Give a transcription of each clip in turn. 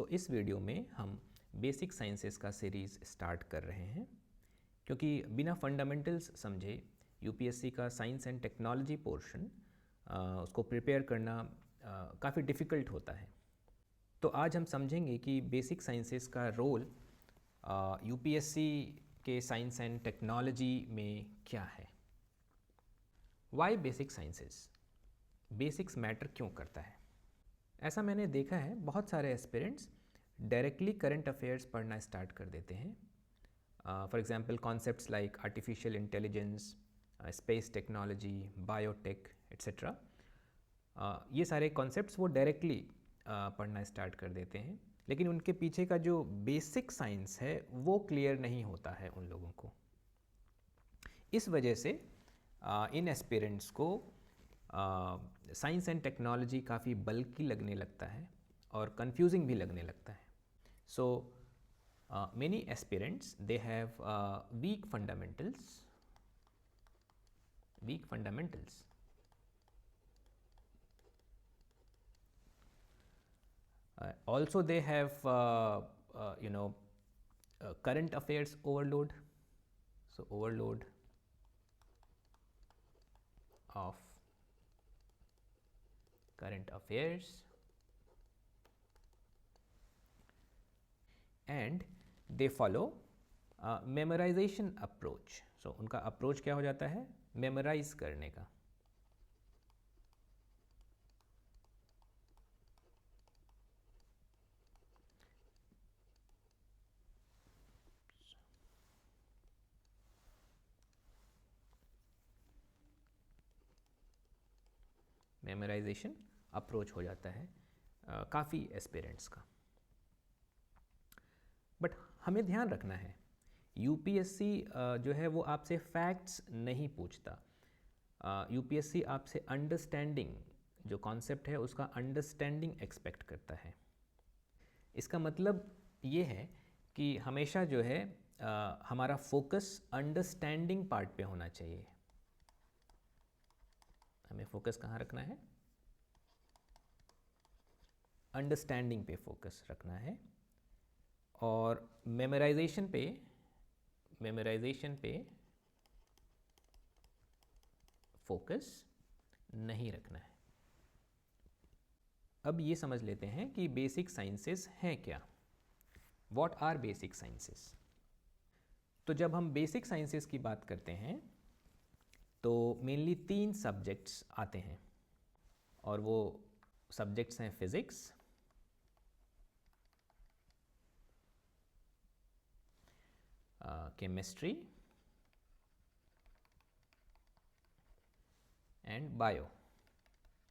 इस वीडियो में हम बेसिक साइंसेस का सीरीज़ स्टार्ट कर रहे हैं, क्योंकि बिना फंडामेंटल्स समझे यूपीएससी का साइंस एंड टेक्नोलॉजी पोर्शन उसको प्रिपेयर करना काफ़ी डिफ़िकल्ट होता है। तो आज हम समझेंगे कि बेसिक साइंसेस का रोल यूपीएससी के साइंस एंड टेक्नोलॉजी में क्या है। Why basic sciences, basics matter क्यों करता है। ऐसा मैंने देखा है, बहुत सारे एस्पिरेंट्स डायरेक्टली करंट अफेयर्स पढ़ना स्टार्ट कर देते हैं। For example concepts like artificial intelligence, space technology, biotech etcetera, ये सारे कॉन्सेप्ट्स वो डायरेक्टली पढ़ना स्टार्ट कर देते हैं, लेकिन उनके पीछे का जो बेसिक साइंस है वो क्लियर नहीं होता है उन लोगों को। इस वजह से इन एस्पिरेंट्स को साइंस एंड टेक्नोलॉजी काफ़ी बल्कि लगने लगता है और कंफ्यूजिंग भी लगने लगता है। So many aspirants they have week fundamentals also they have current affairs overload. So overload of current affairs, and they follow memorization approach. So उनका अप्रोच क्या हो जाता है, मेमोराइज करने का। मेमोराइजेशन अप्रोच हो जाता है काफ़ी एस्पिरेंट्स का। बट हमें ध्यान रखना है, यूपीएससी जो है वो आपसे फैक्ट्स नहीं पूछता। यूपीएससी आपसे अंडरस्टैंडिंग, जो कॉन्सेप्ट है उसका अंडरस्टैंडिंग एक्सपेक्ट करता है। इसका मतलब ये है कि हमेशा जो है हमारा फोकस अंडरस्टैंडिंग पार्ट पे होना चाहिए। हमें फोकस कहाँ रखना है, अंडरस्टैंडिंग पे फोकस रखना है, और मेमोराइजेशन पे फोकस नहीं रखना है। अब ये समझ लेते हैं कि बेसिक साइंसेस हैं क्या, व्हाट आर बेसिक साइंसेस। तो जब हम बेसिक साइंसेस की बात करते हैं तो मेनली 3 सब्जेक्ट्स आते हैं, और वो सब्जेक्ट्स हैं physics, chemistry and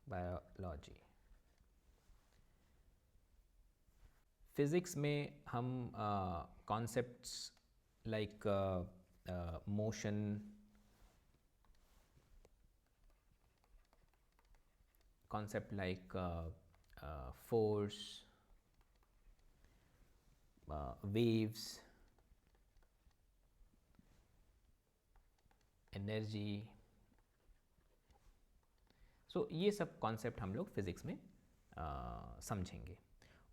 biology. Physics में हम concepts like motion, concept like force, waves, energy, so ये सब कॉन्सेप्ट हम लोग फिज़िक्स में समझेंगे।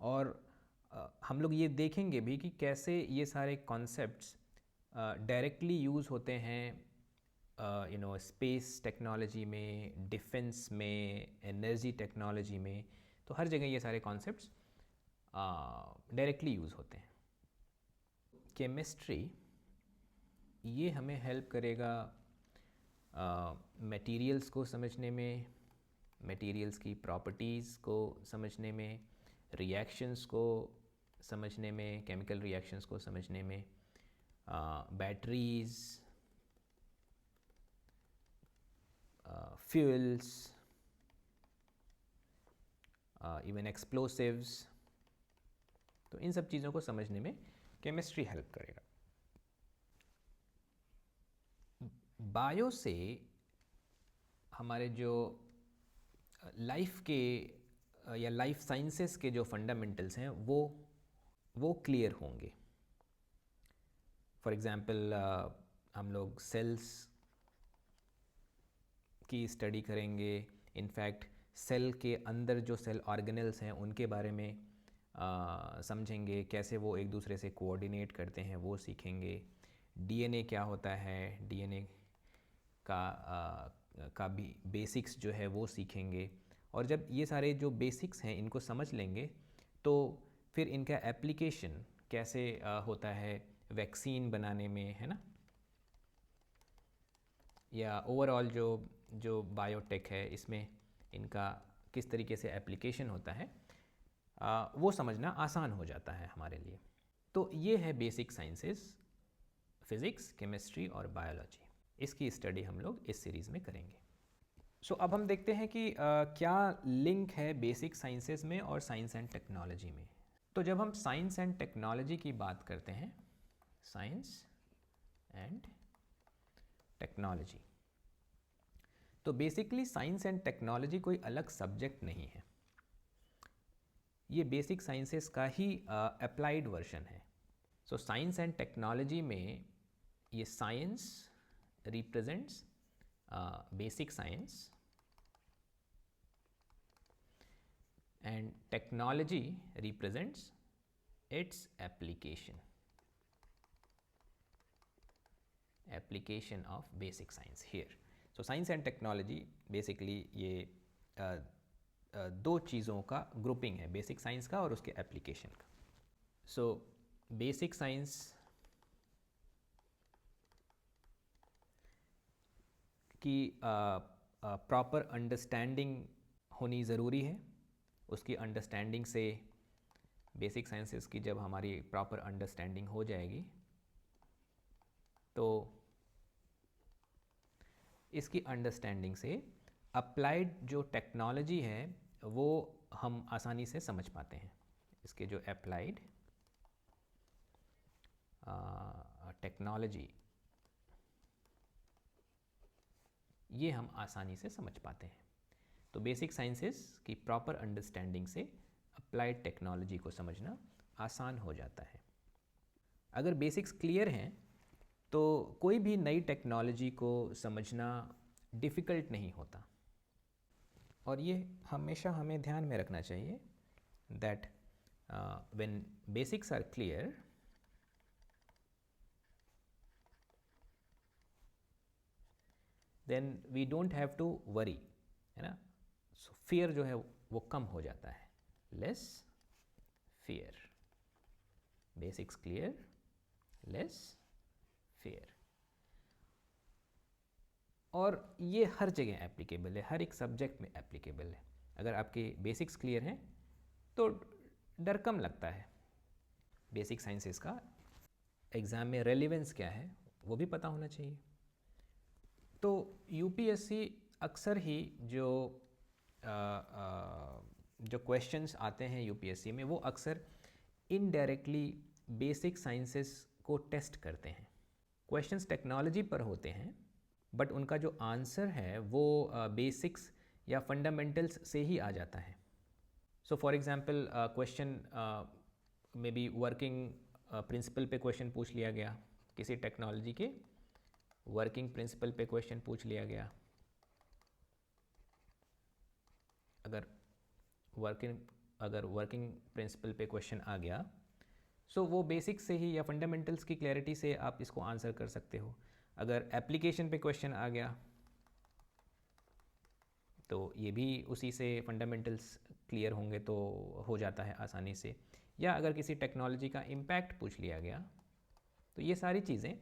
और हम लोग ये देखेंगे भी कि कैसे ये सारे कॉन्सेप्ट्स डायरेक्टली यूज़ होते हैं स्पेस टेक्नोलॉजी में, डिफेंस में, एनर्जी टेक्नोलॉजी में। तो हर जगह ये सारे कॉन्सेप्ट्स डायरेक्टली यूज़ होते हैं। केमिस्ट्री ये हमें हेल्प करेगा मटेरियल्स को समझने में, मटेरियल्स की प्रॉपर्टीज़ को समझने में, रिएक्शंस को समझने में, केमिकल रिएक्शंस को समझने में, बैटरीज़, फ्यूल्स, इवन एक्सप्लोसिव्स। तो इन सब चीज़ों को समझने में केमिस्ट्री हेल्प करेगा। बायो से हमारे जो लाइफ के या लाइफ साइंसेस के जो फंडामेंटल्स हैं वो क्लियर होंगे। फॉर एग्ज़ाम्पल हम लोग सेल्स की स्टडी करेंगे। इनफैक्ट सेल के अंदर जो सेल ऑर्गेनेल्स हैं उनके बारे में समझेंगे, कैसे वो एक दूसरे से कोऑर्डिनेट करते हैं वो सीखेंगे, डीएनए क्या होता है, डीएनए का भी बेसिक्स जो है वो सीखेंगे। और जब ये सारे जो बेसिक्स हैं इनको समझ लेंगे तो फिर इनका एप्लीकेशन कैसे होता है वैक्सीन बनाने में, है ना, या ओवरऑल जो बायोटेक है इसमें इनका किस तरीके से एप्लीकेशन होता है, वो समझना आसान हो जाता है हमारे लिए। तो ये है बेसिक साइंसेस, फिज़िक्स, केमिस्ट्री और बायोलॉजी। इसकी स्टडी हम लोग इस सीरीज़ में करेंगे। सो अब हम देखते हैं कि क्या लिंक है बेसिक साइंसेस में और साइंस एंड टेक्नोलॉजी में। तो जब हम साइंस एंड टेक्नोलॉजी की बात करते हैं, साइंस एंड टेक्नोलॉजी, तो बेसिकली साइंस एंड टेक्नोलॉजी कोई अलग सब्जेक्ट नहीं है, ये बेसिक साइंसेस का ही अप्लाइड वर्जन है। सो साइंस एंड टेक्नोलॉजी में ये science represents basic science and technology represents its application of basic science here. So science and technology basically ये दो चीज़ों का ग्रुपिंग है, बेसिक साइंस का और उसके एप्लीकेशन का। सो बेसिक साइंस की प्रॉपर अंडरस्टैंडिंग होनी ज़रूरी है। उसकी अंडरस्टैंडिंग से, बेसिक साइंसेस की जब हमारी प्रॉपर अंडरस्टैंडिंग हो जाएगी तो इसकी अंडरस्टैंडिंग से अप्लाइड जो टेक्नोलॉजी है वो हम आसानी से समझ पाते हैं। इसके जो अप्लाइड टेक्नोलॉजी ये हम आसानी से समझ पाते हैं। तो बेसिक साइंसेस की प्रॉपर अंडरस्टैंडिंग से अप्लाइड टेक्नोलॉजी को समझना आसान हो जाता है। अगर बेसिक्स क्लियर हैं तो कोई भी नई टेक्नोलॉजी को समझना डिफ़िकल्ट नहीं होता। और ये हमेशा हमें ध्यान में रखना चाहिए that when basics are clear, then we don't have to worry, है ना। सो फियर जो है वो कम हो जाता है, less fear, basics clear, less fear. और ये हर जगह एप्लीकेबल है, हर एक सब्जेक्ट में एप्लीकेबल है। अगर आपके बेसिक्स क्लियर हैं तो डर कम लगता है। बेसिक साइंसेस का एग्ज़ाम में रेलेवेंस क्या है वो भी पता होना चाहिए। तो यूपीएससी अक्सर ही जो क्वेश्चंस आते हैं यूपीएससी में वो अक्सर इनडायरेक्टली बेसिक साइंसेस को टेस्ट करते हैं। क्वेश्चंस टेक्नोलॉजी पर होते हैं बट उनका जो आंसर है वो बेसिक्स या फंडामेंटल्स से ही आ जाता है। So for example question may be working principle पे क्वेश्चन पूछ लिया गया, किसी टेक्नोलॉजी के वर्किंग प्रिंसिपल पे क्वेश्चन पूछ लिया गया। अगर वर्किंग प्रिंसिपल पे क्वेश्चन आ गया सो वो बेसिक्स से ही या फंडामेंटल्स की क्लैरिटी से आप इसको आंसर कर सकते हो। अगर एप्लीकेशन पे क्वेश्चन आ गया तो ये भी उसी से फंडामेंटल्स क्लियर होंगे तो हो जाता है आसानी से। या अगर किसी टेक्नोलॉजी का इम्पैक्ट पूछ लिया गया तो ये सारी चीज़ें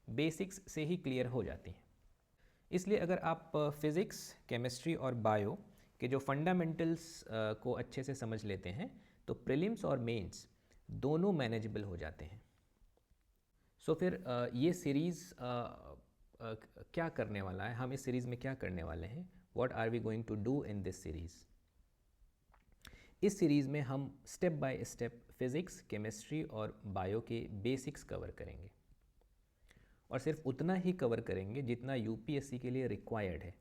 बेसिक्स से ही क्लियर हो जाती हैं। इसलिए अगर आप फिज़िक्स, केमिस्ट्री और बायो के जो फंडामेंटल्स को अच्छे से समझ लेते हैं तो प्रीलिम्स और मेंस दोनों मैनेजेबल हो जाते हैं। सो फिर ये सीरीज़ क्या करने वाला है, हम इस सीरीज़ में क्या करने वाले हैं, what are we going to do in this series. इस सीरीज़ में हम step by step physics, chemistry और बायो के बेसिक्स कवर करेंगे और सिर्फ उतना ही कवर करेंगे जितना यूपीएससी के लिए रिक्वायर्ड है।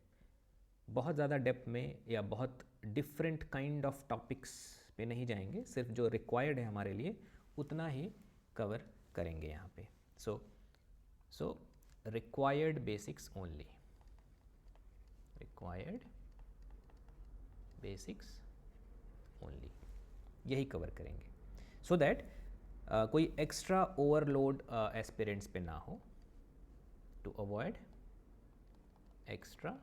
बहुत ज़्यादा डेप्थ में या बहुत डिफरेंट काइंड ऑफ टॉपिक्स पे नहीं जाएंगे, सिर्फ जो रिक्वायर्ड है हमारे लिए उतना ही कवर करेंगे यहाँ पे। So required basics only, required basics only, यही कवर करेंगे। सो दैट कोई एक्स्ट्रा ओवरलोड एस्पिरेंट्स पे ना हो, टू अवॉइड एक्स्ट्रा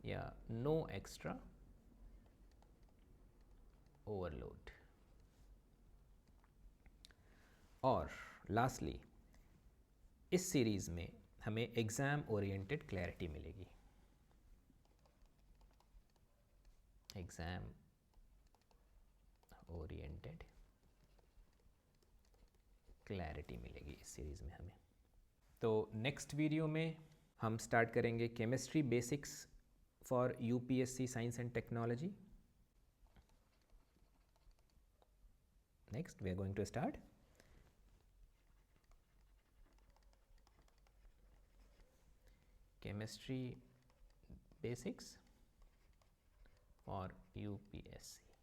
या नो एक्स्ट्रा ओवरलोड। और लास्टली इस सीरीज़ में हमें एग्ज़ाम ओरिएंटेड क्लैरिटी मिलेगी, एग्ज़ाम ओरिएंटेड क्लैरिटी मिलेगी इस सीरीज़ में हमें। तो नेक्स्ट वीडियो में हम स्टार्ट करेंगे chemistry basics for UPSC science and technology. Next we are going to start chemistry basics for UPSC.